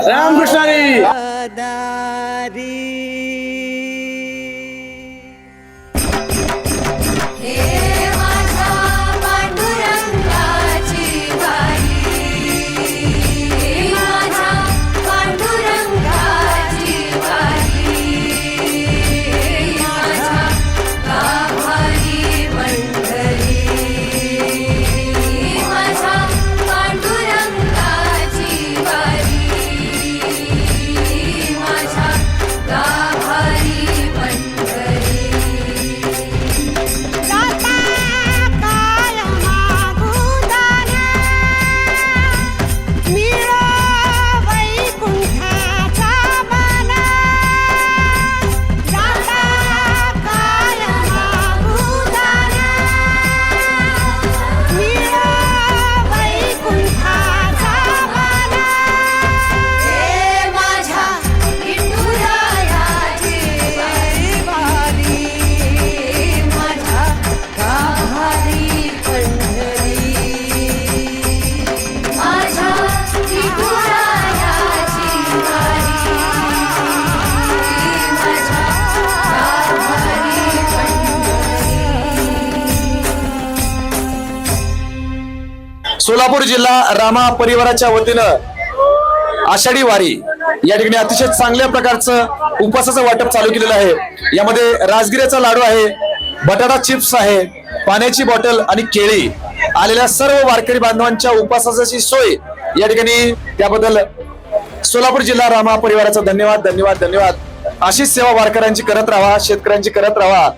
रामकृष्ण हरी. सोलापूर जिल्हा रामा परिवाराच्या वतीनं आषाढी वारी या ठिकाणी अतिशय चांगल्या प्रकारचं उपवासाचं वाटप चालू केलेलं आहे. यामध्ये राजगिऱ्याचा लाडू आहे, बटाटा चिप्स आहे, पाण्याची बॉटल आणि केळी. आलेल्या सर्व वारकरी बांधवांच्या उपवासाची सोय या ठिकाणी, त्याबद्दल सोलापूर जिल्हा रामा परिवाराचा धन्यवाद धन्यवाद धन्यवाद. अशीच सेवा वारकऱ्यांची करत राहा, शेतकऱ्यांची करत राहा.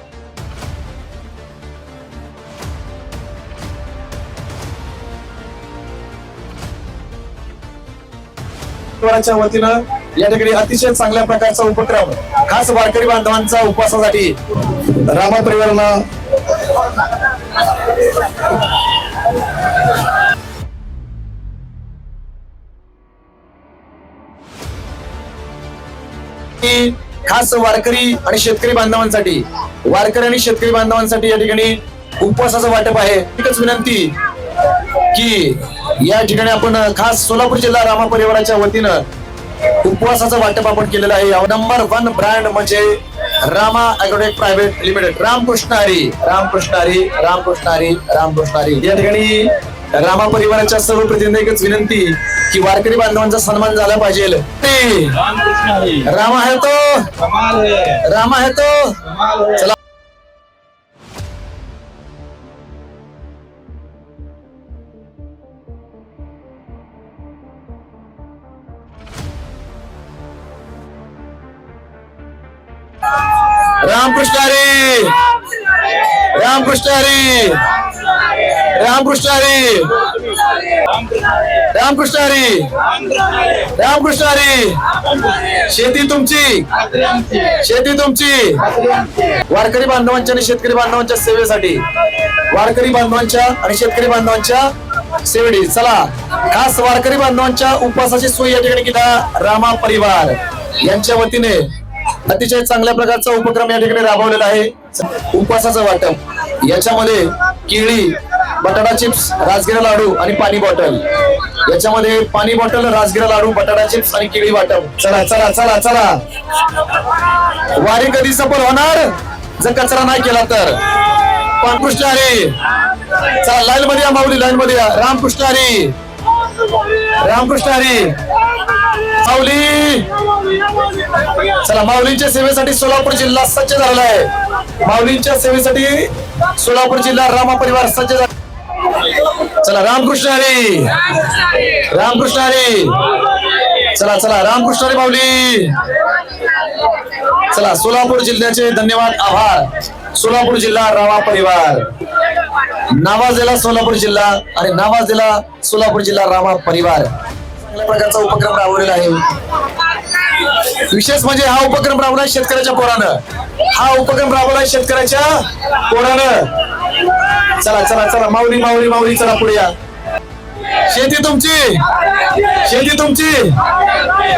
परिवाराच्या वतीनं या ठिकाणी अतिशय चांगल्या प्रकारचा उपक्रम खास वारकरी बांधवांचा उपवासासाठी रामा परिवारानं खास वारकरी आणि शेतकरी बांधवांसाठी या ठिकाणी उपवासाचं वाटप आहे. एकच विनंती की या ठिकाणी आपण खास सोलापूर जिल्हा रामा परिवाराच्या वतीनं उपवासाचं वाटप आपण केलेलं आहे. नंबर 1 ब्रँड म्हणजे Rama agrotech private limited. Ramkrishna Hari, Ramkrishna Hari, Ramkrishna Hari, Ramkrishna Hari. या ठिकाणी रामा परिवाराच्या सर्व प्रतिनिधी एकच विनंती की वारकरी बांधवांचा सन्मान झाला पाहिजे. रामा है तो, रामा है तो. चला रामकृष्ण हरी, रामकृष्ण हरी, रामकृष्ण हरी, रामकृष्ण हरी, रामकृष्ण हरी. शेती तुमची, शेती तुमची. वारकरी बांधवांच्या आणि शेतकरी बांधवांच्या सेवेसाठी, वारकरी बांधवांच्या आणि शेतकरी बांधवांच्या सेवेसाठी चला खास वारकरी बांधवांच्या उपवासाची सोय या ठिकाणी केला रामा परिवार यांच्या वतीने. अतिशय चांगल्या प्रकारचा उपक्रम या ठिकाणी राबवलेला आहे. उपवासाचं वाटप, याच्यामध्ये केळी, बटाटा चिप्स, राजगिरा लाडू आणि पाणी बॉटल. याच्यामध्ये पाणी बॉटल, राजगिरा लाडू, बटाटा चिप्स आणि केळी वाटप. चला चला चला चला. वारी कधी सफल होणार जर कचरा नाही केला तर. रामकृष्ण हरी. चला लाईन मध्ये या माऊली, लाईन मध्ये या. रामकृष्ण हरी, रामकृष्ण हरी. माऊली चला, माऊलींच्या सेवेसाठी सोलापूर जिल्हा सज्ज झालेला आहे. माऊलींच्या सेवेसाठी सोलापूर जिल्हा रामा परिवार सज्ज झाला. चला रामकृष्ण हरी, रामकृष्ण हरी. चला चला रामकृष्ण हरी माऊली. चला सोलापूर जिल्ह्याचे धन्यवाद, आभार. सोलापूर जिल्हा रामा परिवार नावाजलेला सोलापूर जिल्हा आणि नावाजलेला सोलापूर जिल्हा रामा परिवार चांगल्या प्रकारचा उपक्रम राबवलेला आहे. विशेष म्हणजे हा उपक्रम राबवला शेतकऱ्याच्या पोरानं. हा उपक्रम राबवला शेतकऱ्याच्या पोरानं. चला चला चला माऊली माऊली माऊली. चला पुढे या. शेती तुमची, शेती तुमची.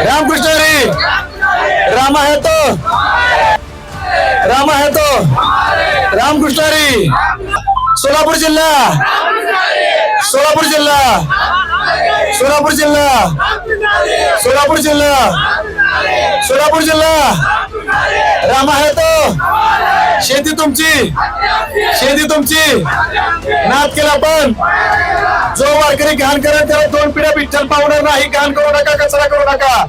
रामकृष्ण हरी. रामा है तो, रामा है तो. रामकृष्ण हरी. सोलापूर जिल्हा, सोलापूर जिल्हा. सोलापूर जिल्हा, सोलापूर जिल्हा, सोलापूर जिल्हा. राम आहे तो, शेती तुमची, शेती तुमची. नाद केला पण जो वारकरी घाण करेल त्याला 2 पिढ्या विठ्ठल पावणार नाही. घाण करू नका, कचरा करू नका.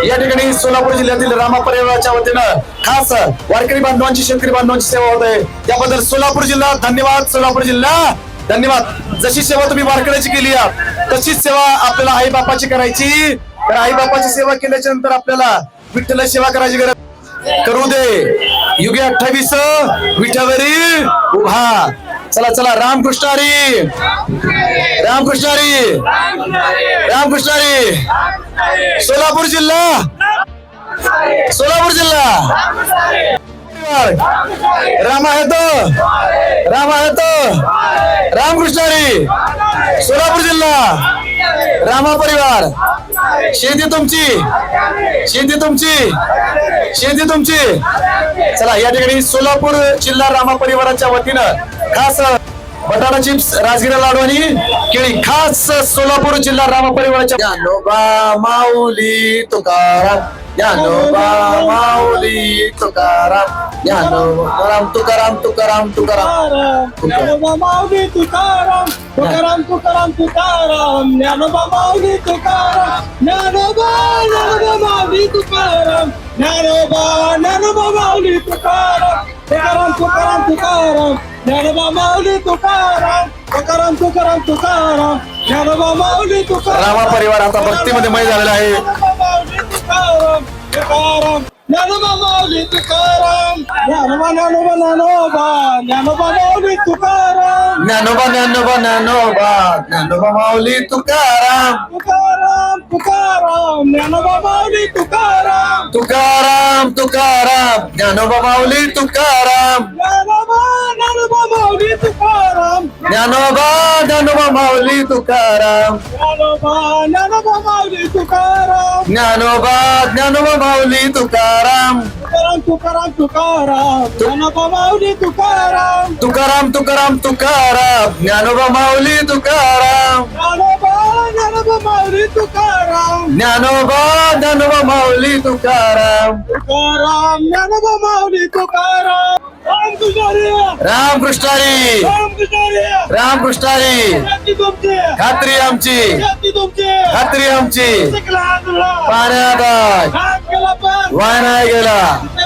या ठिकाणी सोलापूर जिल्ह्यातील रामा परिवाराच्या वतीनं खास वारकरी बांधवांची, शेतकरी बांधवांची सेवा होत आहे. त्याबद्दल सोलापूर जिल्हा धन्यवाद. सोलापूर जिल्हा धन्यवाद. जशी सेवा तुम्ही वारकऱ्याची केली आहे तशीच सेवा आपल्याला आई बापाची करायची. तर आई बापाची सेवा केल्याच्या नंतर आपल्याला विठ्ठल सेवा करायची गरज करू दे. युगे 28 विठ्ठलवरी उभा. चला चला. रामकृष्ण हरी, रामकृष्ण हरी, रामकृष्ण हरी. सोलापूर जिल्हा, सोलापूर जिल्हा. राम आहे तो, राम आहे तो. रामकृष्ण हरी. सोलापूर जिल्हा, रामा परिवार. शेती तुमची, शेती तुमची, शेती तुमची. चला या ठिकाणी सोलापूर जिल्हा रामा परिवाराच्या वतीनं खास बटाटा चिप्स, राजगिरा लाडू आणि केळी खास सोलापूर जिल्हा रामा परिवाराच्या. ज्ञानोबा माऊली तुकाराम, ज्ञानोबा माऊली तुकाराम, ज्ञानोबा तुकाराम, तुकाराम तुकाराम, ज्ञानोबा माऊली तुकाराम, तुकाराम तुकाराम तुकाराम. ज्ञानोबा माऊली तुकाराम, ज्ञानोबा ज्ञानोबा माऊली तुकाराम, ज्ञानोबा ज्ञानोबा माऊली तुकाराम, तुकाराम तुकाराम तुकाराम. ज्ञानोबा माऊली तुकाराम, तुकाराम तुकाराम तुकाराम. ज्ञानोबा माऊली तुकाराम. रामा परिवार आता भक्तीमध्ये मय झालेला आहे. ज्ञानोबा माऊली तुकाराम, तुकाराम. ज्ञानोबा माऊली तुकाराम, ज्ञानोबा ज्ञानोबा ज्ञानोबा, ज्ञानोबा माऊली तुकाराम, ज्ञानोबा ज्ञानोबा ज्ञानोबा, ज्ञानोबा माऊली तुकाराम, तुकाराम तुकाराम. ज्ञानोबा माऊली तुकाराम, तुकाराम तुकाराम. ज्ञानोबा माऊली तुकाराम, ज्ञानोबा ज्ञानोबा माऊली तुकाराम, ज्ञानोबा ज्ञानोबा माऊली तुकाराम, ज्ञानोबा ज्ञानोबा माऊली तुकाराम, ज्ञानोबा ज्ञानोबा माऊली तुकाराम, तुकाराम तुकाराम तुकाराम. ज्ञानोबा माऊली तुकाराम, तुकाराम तुकाराम तुकाराम. ज्ञानोबा माऊली तुकाराम, ज्ञानोबा ज्ञानोबा माऊली तुकाराम, ज्ञानोबा ज्ञानोबा माऊली तुकाराम, तुकाराम. ज्ञानोबा माऊली तुकाराम. रामकृष्ण हरी, रामकृष्ण हरी, रामकृष्ण हरी. रामकृष्ण हरी. शेती तुमची, खात्री आमची, शेती तुमची. खात्री आमची. शिकला तुला, पाण्यात आहे, काम केला पण वाय नाही गेला.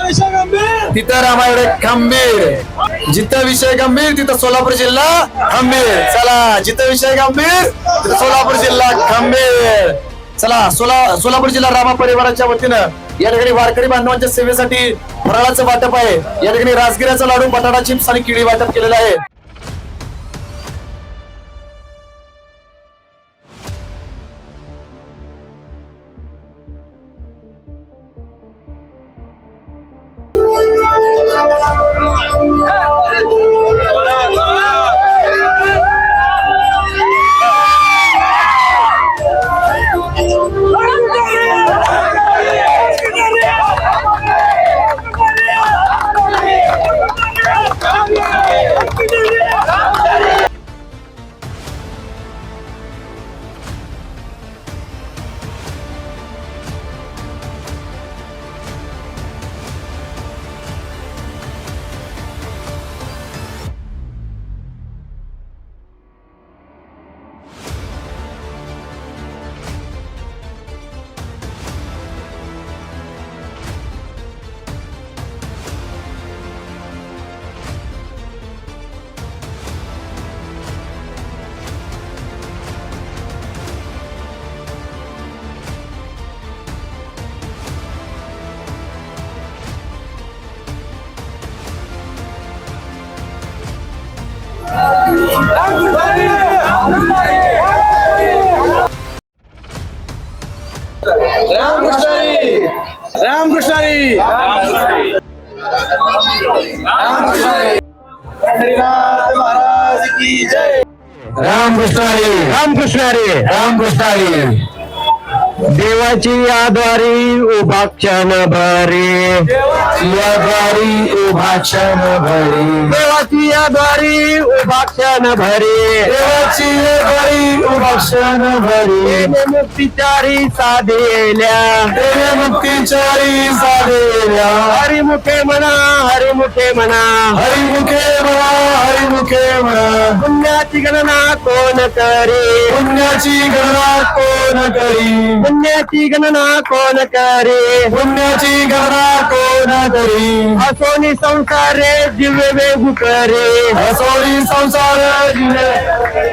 विषय गंभीर. तिथं रामायण खंबीर. जिथं विषय गंभीर तिथं सोलापूर जिल्हा खंबीर. चला जिथं विषय गंभीर तिथं सोलापूर जिल्हा खंबीर. चला सोलापूर जिल्हा रामा परिवाराच्या वतीनं या ठिकाणी वारकरी बांधवांच्या सेवेसाठी फराळाचं वाटप आहे. या ठिकाणी राजगिऱ्याचा लाडू, बटाटा चिप्स आणि केळी वाटप केलेलं आहे. रामकृष्ण हरी, रामकृष्ण हरी, रामकृष्ण हरी. हरिनाथ महाराज की जय. रामकृष्ण हरी, रामकृष्ण हरी, रामकृष्ण हरी. देवाची याद्वारी उभा क्षण भरे, याद्वारी उभा क्षण भरे, देवाची याद्वारी उभा क्षण भरे, देवाची याद्वारी उभा क्षण भरे, मुक्तीचारी साधेल्या, मुक्तीचारी साधेल्या, हरिमुखे म्हणा, हरिमुखे म्हणा, हरिमुखे म्हणा, हरिमुखे म्हणा, पुण्याची गणना कोण करे, पुण्याची गणना कोण करी, पुण्याची गणना कोण करे, पुण्याची गणना कोण करी, असोनी संसारे दिव्य वेगू करे, हसोळी संसार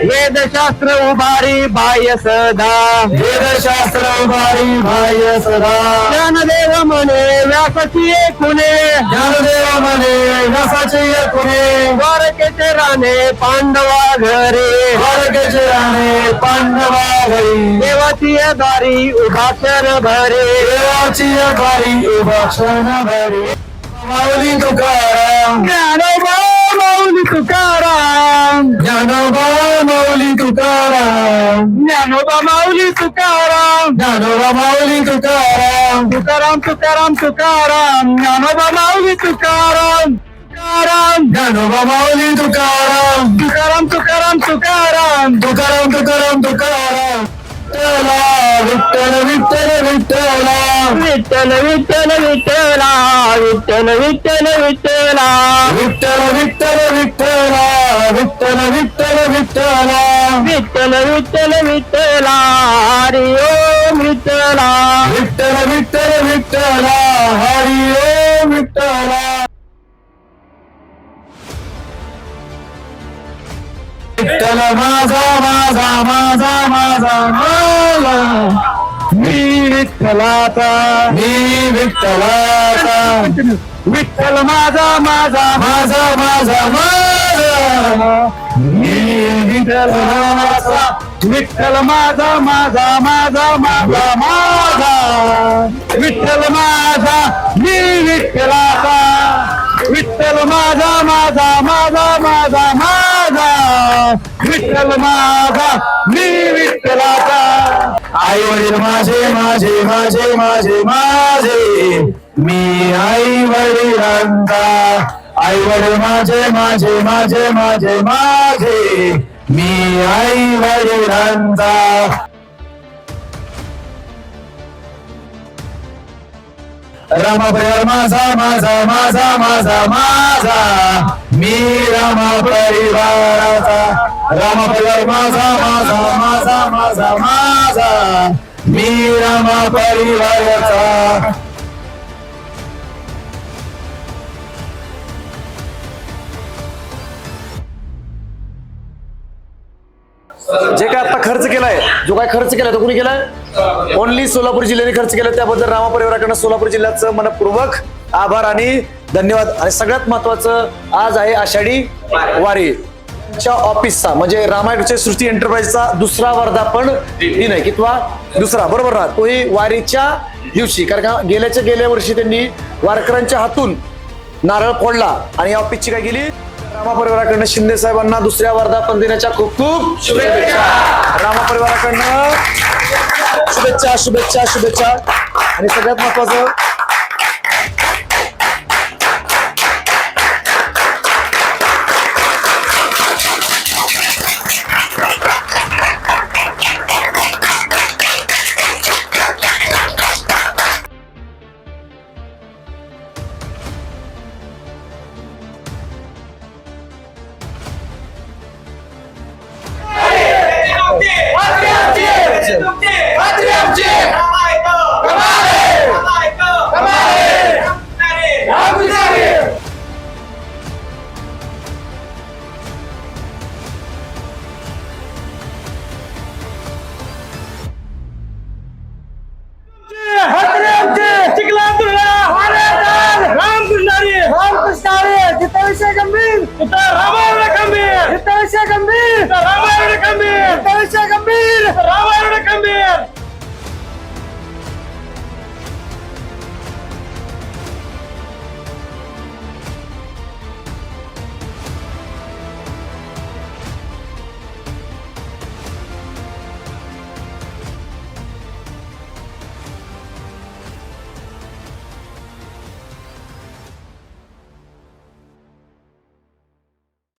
वेदशास्त्र उभारी बाह्य सदा, वेदशास्त्र भारी बाह्य सदा, ज्ञानदेव म्हणे व्यासाची खुणे, ज्ञानदेव म्हणे व्यासाचे कुणे, द्वारकेचे राणे पांडवा घरे, द्वारकेचे राणे पांडवा घरी, देवाची द्वारी उभा क्षण भरे, देवाची भारी उभा क्षण भरे, माऊली तुकाराम, ज्ञानोबा माऊली तुकाराम, ज्ञानोबा माऊली तुकाराम, ज्ञानोबा माऊली तुकाराम, ज्ञानोबा माऊली तुकाराम, तुकाराम तुकाराम तुकाराम, ज्ञानोबा माऊली तुकाराम, तुकाराम, ज्ञानोबा माऊली तुकाराम, तुकाराम तुकाराम तुकाराम, तुकाराम तुकाराम तुकाराम, विठ्ठल विठ्ठल विठ्ठल विठ्ठल विठ्ठल विठ्ठला, विठ्ठल विठ्ठल विठ्ठला, विठ्ठल विठ्ठल विठ्ठल विठ्ठल विठ्ठल विठ्ठल विठ्ठल विठ्ठल विठ्ठला, हरि ओम विठ्ठला, विठ्ठल विठ्ठल विठ्ठल हरि ओम विठ्ठल, विठ्ठल माझा माझा माझा माझा माझा, मी विठ्ठलाचा, मी विठ्ठलाचा, विठ्ठल माझा माझा माझा माझा माझा, मी विठ्ठलाचा, विठ्ठल माझा माझा माझा माझा माझा, विठ्ठल माझा मी विठ्ठलाचा, विठ्ठल माझा माझा माझा माझा माझा, विठ्ठल माझा मी विठ्ठलाचा, आई वडील माझे माझे माझे माझे माझे, मी आई वडिलांचा, आई वडील माझे माझे माझे माझे माझे, मी आई वडिलांचा, रामा परिवार माझा माझा माझा माझा माझा, मी रामा परिवाराचा, रामा परिवार माझा माझा माझा माझा माझा, मी रामा परिवाराचा, जे काय आता खर्च केलाय, जो काय खर्च केलाय तो कोणी केलाय? ओनली सोलापूर जिल्ह्याने खर्च केला. त्याबद्दल रामा परिवाराकडनं सोलापूर जिल्ह्याचं मनपूर्वक आभार आणि धन्यवाद. आणि सगळ्यात महत्वाचं आज आहे आषाढी वारी च्या ऑफिसचा म्हणजे रामायणचे सृष्टी एंटरप्राइजचा दुसरा वर्धापन दिन आहे, कितवा? दुसरा, बरोबर ना? तोही वारीच्या दिवशी, कारण का गेल्या वर्षी त्यांनी वारकऱ्यांच्या हातून नारळ फोडला आणि या ऑफिसची काय केली? रामा परिवाराकडनं शिंदे साहेबांना दुसऱ्या वर्धापन दिनाच्या खूप खूप शुभेच्छा. रामा परिवाराकडनं शुभेच्छा शुभेच्छा शुभेच्छा. आणि सगळ्यात महत्वाचं रामायण गंभीर